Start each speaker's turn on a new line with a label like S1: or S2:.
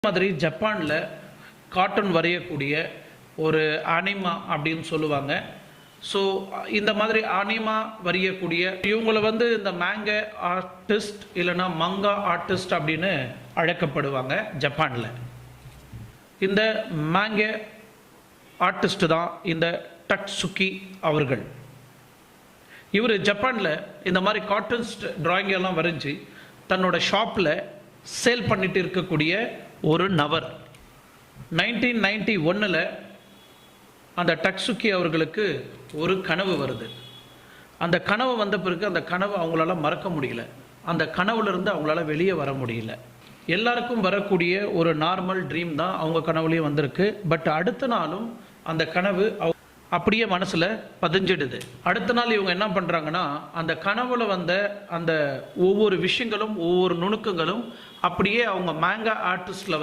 S1: மாதிரி ஜப்பானில் கார்ட்டூன் வரையக்கூடிய ஒரு அனிமா அப்படின்னு சொல்லுவாங்க. ஸோ இந்த மாதிரி அனிமா வரையக்கூடிய இவங்களை இந்த மேங்க ஆர்டிஸ்ட் இல்லைன்னா மங்கா ஆர்டிஸ்ட் அப்படின்னு அழைக்கப்படுவாங்க ஜப்பானில். இந்த மேங்க ஆர்டிஸ்ட் தான் இந்த டட்சுகி அவர்கள். இவர் ஜப்பானில் இந்த மாதிரி கார்ட்டூன்ஸ்ட் டிராயிங் எல்லாம் வரைஞ்சி தன்னோட ஷாப்பில் சேல் பண்ணிட்டு இருக்கக்கூடிய ஒரு நபர். 1991 அந்த டட்சுகி அவர்களுக்கு ஒரு கனவு வருது. அந்த கனவு வந்த பிறகு அந்த கனவு அவங்களால மறக்க முடியல. அந்த கனவுலேருந்து அவங்களால வெளியே வர முடியல. எல்லாருக்கும் வரக்கூடிய ஒரு நார்மல் ட்ரீம் தான் அவங்க கனவுலேயும் வந்திருக்கு. பட் அடுத்த நாளும் அந்த கனவு அப்படியே மனசில் பதிஞ்சிடுது. அடுத்த நாள் இவங்க என்ன பண்ணுறாங்கன்னா, அந்த கனவுல வந்த அந்த ஒவ்வொரு விஷயங்களும் ஒவ்வொரு நுணுக்கங்களும் அப்படியே அவங்க மேங்கா ஆர்டிஸ்டில்